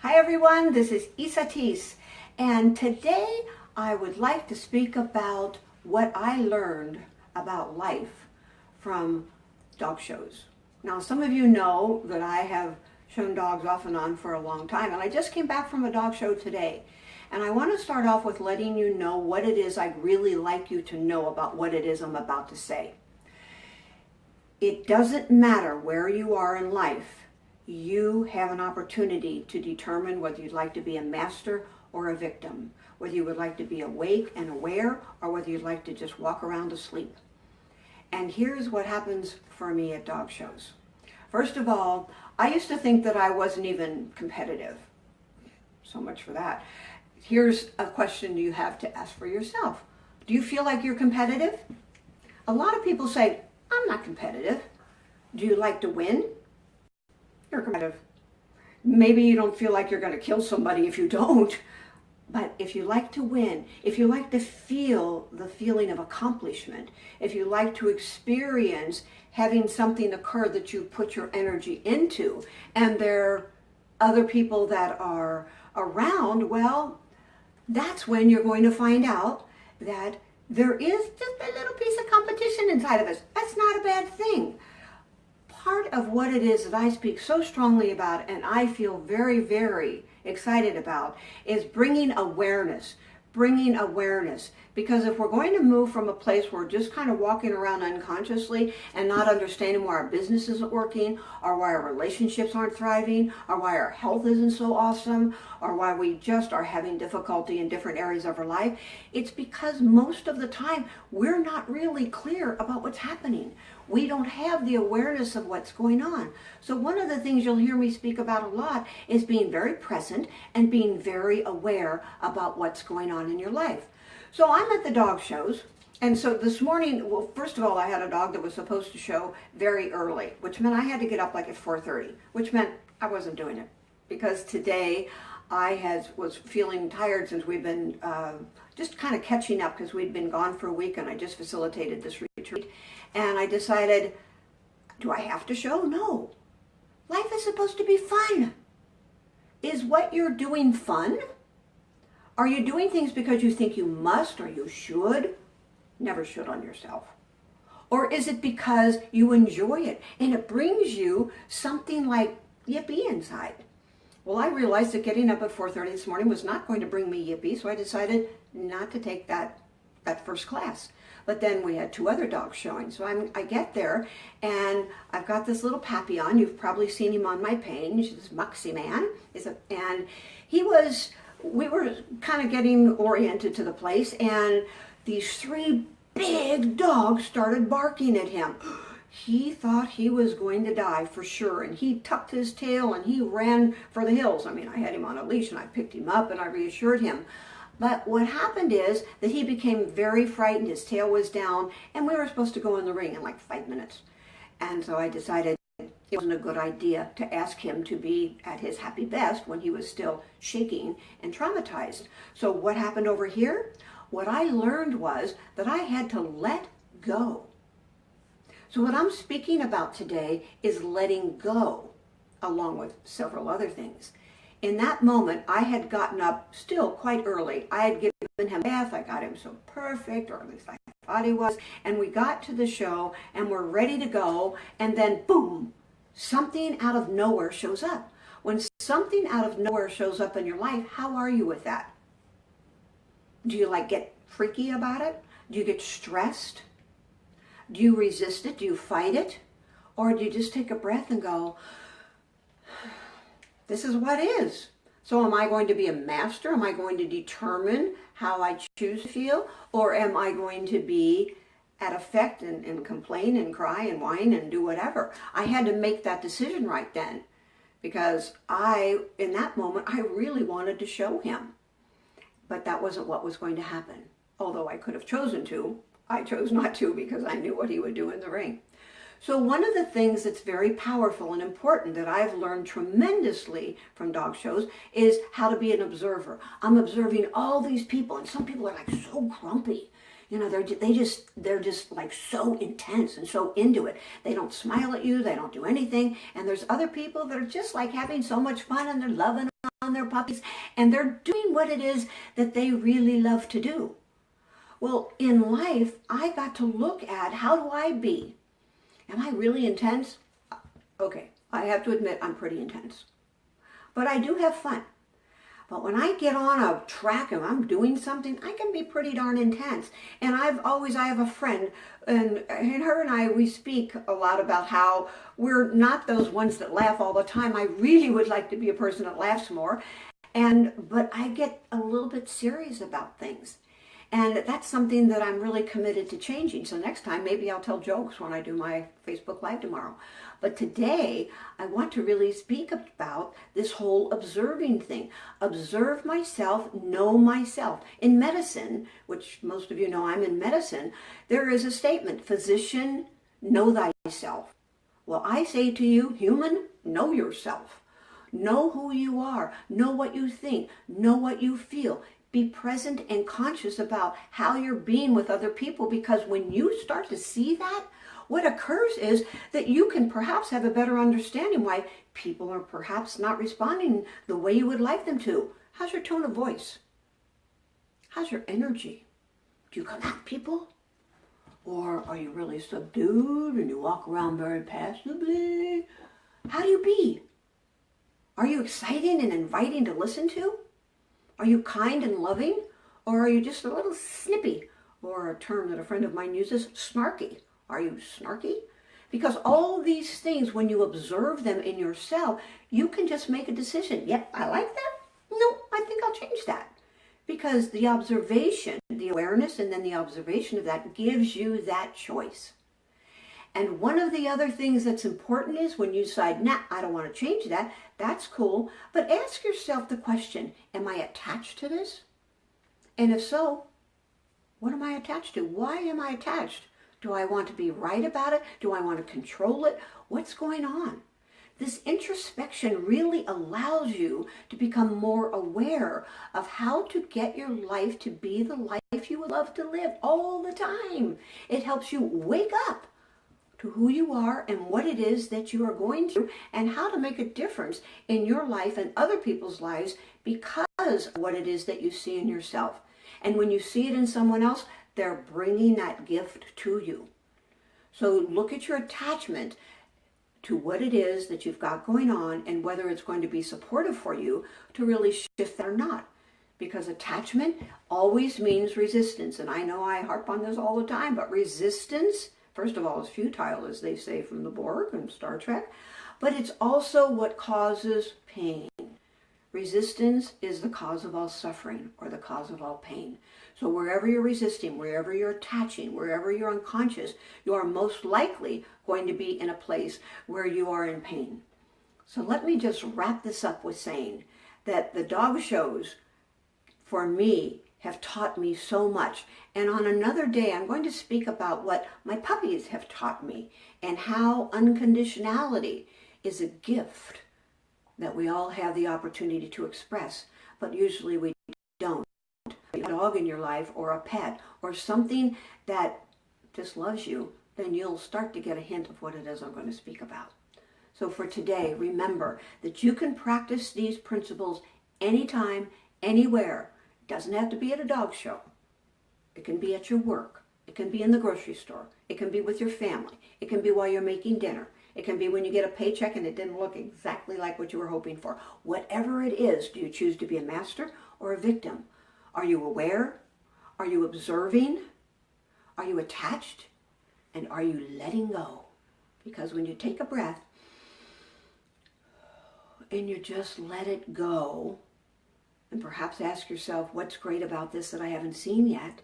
Hi everyone, this is Isa Tees, and today I would like to speak about what I learned about life from dog shows. Now, some of you know that I have shown dogs off and on for a long time, and I just came back from a dog show today. And I want to start off with letting you know what it is I'd really like you to know about what it is I'm about to say. It doesn't matter where you are in life. You have an opportunity to determine whether you'd like to be a master or a victim, whether you would like to be awake and aware, or whether you'd like to just walk around asleep. And here's what happens for me at dog shows. First of all, I used to think that I wasn't even competitive. So much for that. Here's a question you have to ask for yourself. Do you feel like you're competitive? A lot of people say, I'm not competitive. Do you like to win? You're competitive. Maybe you don't feel like you're going to kill somebody if you don't, but if you like to win, if you like to feel the feeling of accomplishment, if you like to experience having something occur that you put your energy into, and there are other people that are around, well, that's when you're going to find out that there is just a little piece of competition inside of us. That's not a bad thing. Part of what it is that I speak so strongly about and I feel very, very excited about is bringing awareness. Because if we're going to move from a place where we're just kind of walking around unconsciously and not understanding why our business isn't working, or why our relationships aren't thriving, or why our health isn't so awesome, or why we just are having difficulty in different areas of our life, it's because most of the time we're not really clear about what's happening. We don't have the awareness of what's going on. So one of the things you'll hear me speak about a lot is being very present and being very aware about what's going on in your life. So I'm at the dog shows, and so this morning, well, first of all, I had a dog that was supposed to show very early, which meant I had to get up like at 4:30, which meant I wasn't doing it, because today I was feeling tired since we've been just kind of catching up, because we'd been gone for a week and I just facilitated this retreat, and I decided, do I have to show? No. Life is supposed to be fun. Is what you're doing fun? Are you doing things because you think you must or you should? Never should on yourself. Or is it because you enjoy it and it brings you something like yippee inside? Well, I realized that getting up at 4:30 this morning was not going to bring me yippee, so I decided not to take that first class. But then we had two other dogs showing. So I get there, and I've got this little Papillon. You've probably seen him on my page. This Muxy Man. And we were kind of getting oriented to the place, and these three big dogs started barking at him. He thought he was going to die for sure, and he tucked his tail and he ran for the hills. I mean, I had him on a leash and I picked him up and I reassured him. But what happened is that he became very frightened, his tail was down, and we were supposed to go in the ring in like 5 minutes. And so I decided it wasn't a good idea to ask him to be at his happy best when he was still shaking and traumatized. So what happened over here? What I learned was that I had to let go. So what I'm speaking about today is letting go, along with several other things. In that moment, I had gotten up still quite early. I had given him a bath. I got him so perfect, or at least I thought he was. And we got to the show and we're ready to go. And then boom, something out of nowhere shows up. When something out of nowhere shows up in your life, how are you with that? Do you get freaky about it? Do you get stressed? Do you resist it? Do you fight it? Or do you just take a breath and go, this is what is. So am I going to be a master? Am I going to determine how I choose to feel? Or am I going to be at effect and complain and cry and whine and do whatever? I had to make that decision right then, because in that moment, I really wanted to show him. But that wasn't what was going to happen. Although I could have chosen to, I chose not to, because I knew what he would do in the ring. So one of the things that's very powerful and important that I've learned tremendously from dog shows is how to be an observer. I'm observing all these people, and some people are so grumpy. You know, they're just like so intense and so into it. They don't smile at you, they don't do anything. And there's other people that are just like having so much fun and they're loving on their puppies and they're doing what it is that they really love to do. Well, in life, I got to look at, how do I be? Am I really intense? Okay, I have to admit I'm pretty intense. But I do have fun. But when I get on a track and I'm doing something, I can be pretty darn intense. And I have a friend, and her and I, we speak a lot about how we're not those ones that laugh all the time. I really would like to be a person that laughs more. But I get a little bit serious about things. And that's something that I'm really committed to changing. So next time, maybe I'll tell jokes when I do my Facebook Live tomorrow. But today, I want to really speak about this whole observing thing. Observe myself, know myself. In medicine, which most of you know I'm in medicine, there is a statement, physician, know thyself. Well, I say to you, human, know yourself. Know who you are. Know what you think. Know what you feel. Be present and conscious about how you're being with other people, because when you start to see that, what occurs is that you can perhaps have a better understanding why people are perhaps not responding the way you would like them to. How's your tone of voice? How's your energy? Do you come at people? Or are you really subdued and you walk around very passively? How do you be? Are you exciting and inviting to listen to? Are you kind and loving, or are you just a little snippy, or a term that a friend of mine uses, snarky? Are you snarky? Because all these things, when you observe them in yourself, you can just make a decision. Yep, I like that. No, I think I'll change that. Because the observation, the awareness, and then the observation of that gives you that choice. And one of the other things that's important is when you decide, nah, I don't want to change that, that's cool. But ask yourself the question, am I attached to this? And if so, what am I attached to? Why am I attached? Do I want to be right about it? Do I want to control it? What's going on? This introspection really allows you to become more aware of how to get your life to be the life you would love to live all the time. It helps you wake up to who you are and what it is that you are going through and how to make a difference in your life and other people's lives because of what it is that you see in yourself. And when you see it in someone else, they're bringing that gift to you. So look at your attachment to what it is that you've got going on and whether it's going to be supportive for you to really shift that or not. Because attachment always means resistance. And I know I harp on this all the time, but resistance, first of all, is futile, as they say from the Borg and Star Trek, but it's also what causes pain. Resistance is the cause of all suffering or the cause of all pain. So wherever you're resisting, wherever you're attaching, wherever you're unconscious, you are most likely going to be in a place where you are in pain. So let me just wrap this up with saying that the dog shows, for me, have taught me so much. And on another day, I'm going to speak about what my puppies have taught me and how unconditionality is a gift that we all have the opportunity to express, but usually we don't. A dog in your life or a pet or something that just loves you, then you'll start to get a hint of what it is I'm going to speak about. So for today, remember that you can practice these principles anytime, anywhere. It doesn't have to be at a dog show. It can be at your work. It can be in the grocery store. It can be with your family. It can be while you're making dinner. It can be when you get a paycheck and it didn't look exactly like what you were hoping for. Whatever it is, do you choose to be a master or a victim? Are you aware? Are you observing? Are you attached? And are you letting go? Because when you take a breath and you just let it go, and perhaps ask yourself, what's great about this that I haven't seen yet?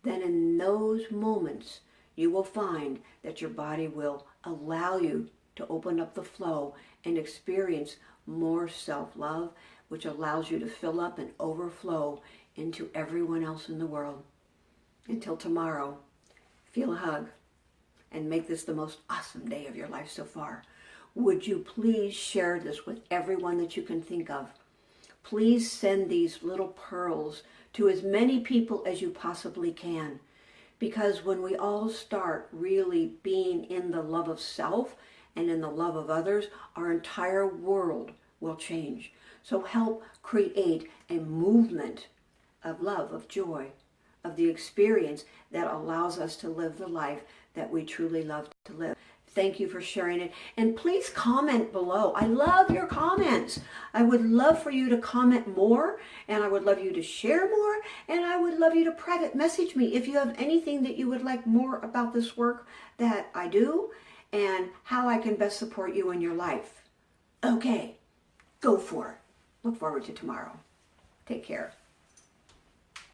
Then in those moments, you will find that your body will allow you to open up the flow and experience more self-love, which allows you to fill up and overflow into everyone else in the world. Until tomorrow, feel a hug and make this the most awesome day of your life so far. Would you please share this with everyone that you can think of? please send these little pearls to as many people as you possibly can. Because when we all start really being in the love of self and in the love of others, our entire world will change. So help create a movement of love, of joy, of the experience that allows us to live the life that we truly love to live. Thank you for sharing it. And please comment below. I love your comments. I would love for you to comment more, and I would love you to share more, and I would love you to private message me if you have anything that you would like more about this work that I do and how I can best support you in your life. Okay, go for it. Look forward to tomorrow. Take care.